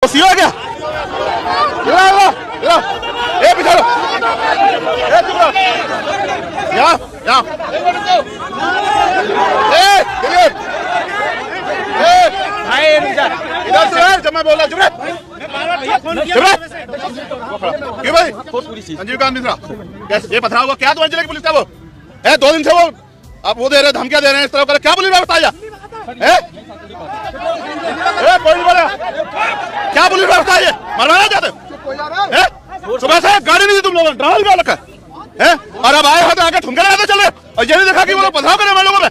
CO है क्या? ए पीछे लो, ए चुप रहो, यहाँ यहाँ, ए इधर से यार, जब मैं बोल रहा चुप रहे, क्यों भाई? संजीव कांत मिश्रा, ये पथराव हुआ क्या? तुम्हारे जिले की पुलिस का वो है? 2 दिन से वो अब वो दे रहे, धमकियां दे रहे हैं इस तरह कर, क्या पुलिस व्यवस्था है? कोई नहीं बोला, क्या पुलिस व्यवस्था है? मरवाना चाहते हो? सुबह से गाड़ी नहीं दी तुम लोगों ने, ड्रामा निकाल रखा है और अब आए हो तो आगे ठुमके लगाते चल रहे और ये नहीं देखा कि वो लोग पथराव करे हमारे लोगों में,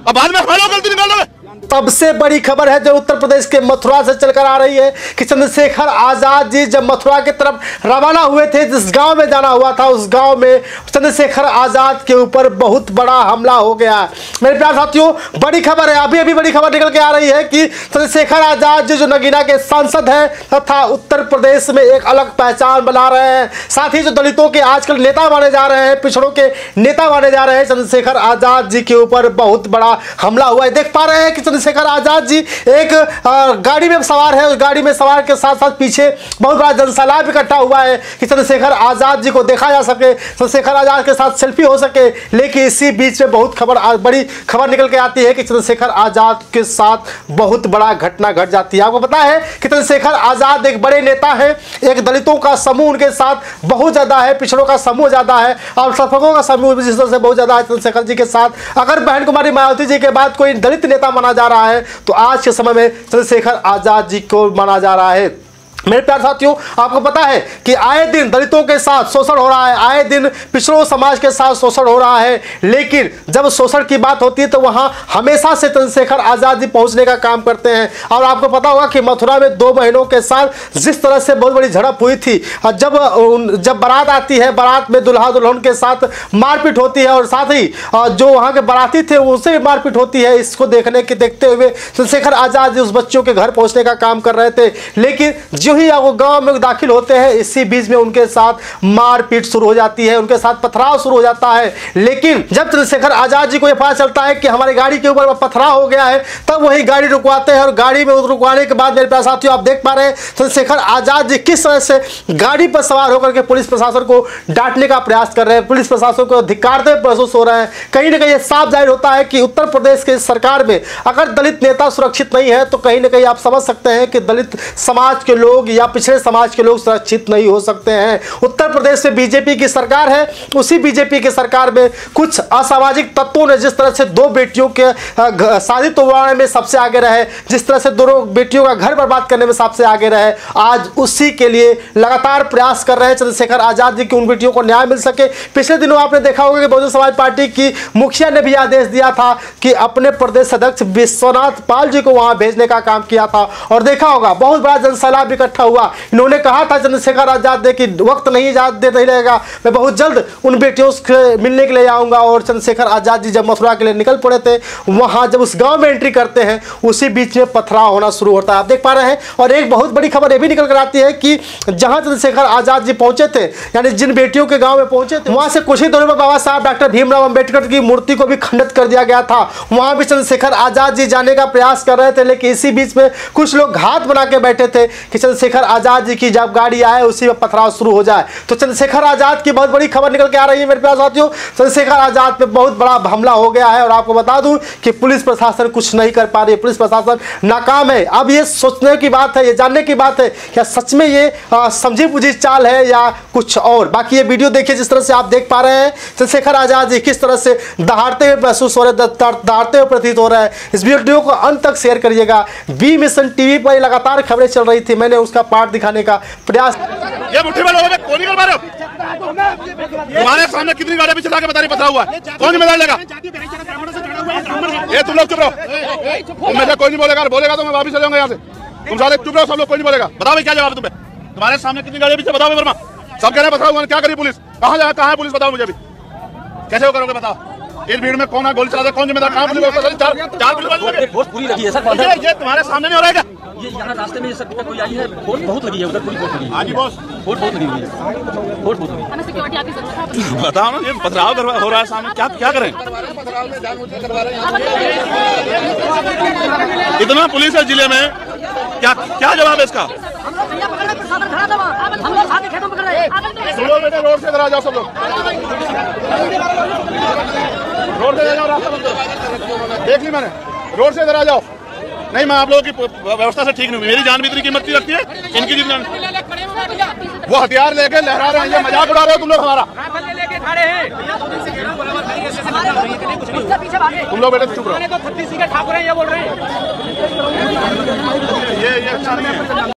अब बाद में हमारे लोग गलती निकाल रहे। सबसे बड़ी खबर है जो उत्तर प्रदेश के मथुरा से चलकर आ रही है कि चंद्रशेखर आजाद जी जब मथुरा की तरफ रवाना हुए थे, जिस गांव में जाना हुआ था, उस गांव में चंद्रशेखर आजाद के ऊपर बहुत बड़ा हमला हो गया। मेरे प्यारे साथियों, बड़ी खबर है, अभी बड़ी खबर निकल के आ रही है कि चंद्रशेखर आजाद जी जो नगीना के सांसद हैं तथा उत्तर प्रदेश में एक अलग पहचान बना रहे हैं, साथ ही जो दलितों के आजकल नेता माने जा रहे हैं, पिछड़ों के नेता माने जा रहे हैं, चंद्रशेखर आजाद जी के ऊपर बहुत बड़ा हमला हुआ है। देख पा रहे हैं कि चंद्रशेखर आजाद जी एक गाड़ी में सवार है, उस गाड़ी में सवार के साथ साथ पीछे बहुत बड़ा जनसैलाब इकट्ठा हुआ है कि चंद्रशेखर आजाद जी को देखा जा सके, चंद्रशेखर आजाद के साथ सेल्फी हो सके। लेकिन इसी बीच में बड़ी खबर निकल के आती है कि चंद्रशेखर आजाद के साथ बहुत बड़ा घटना घट जाती है। आपको पता है कि चंद्रशेखर आजाद एक बड़े नेता है, एक दलितों का समूह उनके साथ बहुत ज्यादा है, पिछड़ों का समूह ज्यादा है और शासकों का समूह भी जिस तरह से बहुत ज्यादा है चंद्रशेखर जी के साथ। अगर बहन कुमारी मायावती जी के बाद कोई दलित नेता माना जा रहा है तो आज के समय में चंद्रशेखर आजाद जी को माना जा रहा है। मेरे प्यारे साथियों, आपको पता है कि आए दिन दलितों के साथ शोषण हो रहा है, आए दिन पिछड़ों समाज के साथ शोषण हो रहा है, लेकिन जब शोषण की बात होती है तो वहां हमेशा से चंद्रशेखर आजाद जी पहुंचने का काम करते हैं। और आपको पता होगा कि मथुरा में 2 महीनों के साथ जिस तरह से बहुत बड़ी झड़प हुई थी, जब बारात आती है, बारात में दुल्हा दुल्हन के साथ मारपीट होती है और साथ ही जो वहां के बाराती थे उनसे भी मारपीट होती है। इसको देखते हुए चंद्रशेखर आजाद जी उस बच्चों के घर पहुंचने का काम कर रहे थे, लेकिन जो ही वो गांव में दाखिल होते हैं इसी बीच में उनके साथ मारपीट शुरू हो जाती है, उनके साथ पथराव शुरू हो जाता है। लेकिन जब चंद्रशेखर आजाद जी को यह पता चलता है कि हमारी गाड़ी के ऊपर पथराव हो गया है, तब वही गाड़ी रुकवाते हैं और गाड़ी में रुकवाने के बाद मेरे प्यारे साथियों आप देख पा रहे हैं चंद्रशेखर आजाद जी किस तरह से गाड़ी पर सवार होकर के पुलिस प्रशासन को डांटने का प्रयास कर रहे हैं, पुलिस प्रशासन को धिक्कारते हुए महसूस हो रहे हैं। कहीं ना कहीं यह साफ जाहिर होता है कि उत्तर प्रदेश के सरकार में अगर दलित नेता सुरक्षित नहीं है तो कहीं ना कहीं आप समझ सकते हैं कि दलित समाज के लोग या पिछड़े समाज के लोग सुरक्षित नहीं हो सकते हैं। उत्तर प्रदेश में बीजेपी की सरकार है, उसी बीजेपी की सरकार में कुछ असामाजिक तत्वों ने जिस तरह से 2 बेटियों के शादी तोड़वाने में सबसे आगे रहे, जिस तरह से 2 बेटियों का घर बर्बाद करने में सबसे आगे रहे, आज उसी के लिए लगातार प्रयास कर रहे हैं चंद्रशेखर आजाद जी की उन बेटियों को न्याय मिल सके। पिछले दिनों आपने देखा होगा कि बहुजन समाज पार्टी की मुखिया ने भी आदेश दिया था कि अपने प्रदेश अध्यक्ष विश्वनाथ पाल जी को वहां भेजने का काम किया था और देखा होगा बहुत बड़ा जनसैलाब इकट्ठा हुआ। इन्होंने कहा था चंद्रशेखर आजाद ने कि वक्त नहीं रहेगा, मैं बहुत जल्द उन बेटियों से मिलने के लिए आऊंगा। और चंद्रशेखर आजाद जी जब मथुरा के लिए निकल पड़े थे, वहां जब उस गांव में एंट्री करते हैं उसी बीच में पथराव होना शुरू होता है, आप देख पा रहे हैं। और एक बहुत बड़ी खबर यह भी निकल कर आती है कि जहां चंद्रशेखर आजाद जी पहुंचे थे, यानी जिन बेटियों के गांव में पहुंचे थे, वहां से कुछ ही दूरी पर बाबा साहब डॉक्टर भीमराव अंबेडकर की मूर्ति को भी खंडित कर दिया गया था। वहां भी चंद्रशेखर आजाद जी जाने का प्रयास कर रहे थे, लेकिन इसी बीच में कुछ लोग घात बना के बैठे थे कि चंद्रशेखर आजाद जी की जब गाड़ी आए उसी में पथराव शुरू हो जाए। तो चंद्रशेखर आजाद की बहुत बड़ी खबर निकल के आ रही है मेरे प्यारे साथियों, चंद्रशेखर आजाद पे बहुत बड़ा हमला हो गया है। और आपको बता दूं कि पुलिस प्रशासन कुछ नहीं कर पा रही है, पुलिस प्रशासन नाकाम है। अब ये सोचने की बात है, ये जानने की बात है क्या सच में ये समझी बुझी चाल है या कुछ और। बाकी ये वीडियो देखिए, जिस तरह से आप देख पा रहे हैं चंद्रशेखर आजाद जी किस तरह से दहाड़ते हुए महसूस हो रहे हैं, दहाड़ते हुए प्रतीत हो रहा है। इस वीडियो को अंत तक शेयर करिएगा। बी मिशन टीवी पर लगातार खबरें चल रही थी, मैंने उसका पार्ट दिखाने का प्रयास। ये मुट्ठी में लोगों में कौन निकल पा रहे हो? तुम्हारे सामने कितनी गाड़ियां भी चला के बता रही पथरा हुआ है, कौन जिम्मेदार लेगा? ये तुम लोग चुप रहो, तुम में से कोई नहीं बोलेगा तो मैं वापिस चले जाऊंगा यहाँ से। तुम सारे चुप रहो, सब लोग कोई नहीं बोलेगा। बताओ भाई क्या जवाब तुम्हें? तुम्हारे सामने कितनी गाड़ियां भी बताओ वर्मा, सब कह रहे हैं पथरा हुआ, क्या करी पुलिस? कहाँ है पुलिस? बताओ मुझे अभी, कैसे वो करोगे बताओ? इस भीड़ में कौन है गोली चला रहा है, कौन जिम्मेदार? कहाँ पुलिस? चार पुलिस बहुत पूरी लगी है सर। ये तुम्हारे सामने नहीं हो रहा है क्या? ये यहाँ रास्ते में सब कोई आई है, फोर्स बहुत लगी है उधर, पूरी फोर्स लगी है। हाँ जी बॉस, फोर्स बहुत लगी हुई है, फोर्स बहुत लगी है। बताओ ना, ये पथराव हो रहा है सामने, क्या करें? इतना पुलिस है जिले में, क्या जवाब है इसका? सुन लो बेटे, रोड से इधर आ जाओ सब लोग, रोड से जाओ, रास्ता बंद करो। देख ली मैंने, रोड से इधर आ जाओ। नहीं, मैं आप लोगों की व्यवस्था से ठीक नहीं हूँ। मेरी जान भी इतनी कीमत की रखती है, इनकी जितनी। वो हथियार लेके लहरा रहे हैं, ये मजाक उड़ा रहे हो तुम लोग हमारा। तुम लोग बेटे चुप रहो। छत्तीसगढ़ ठाकुर है ये बोल रहे हैं। ये अच्छा नहीं है।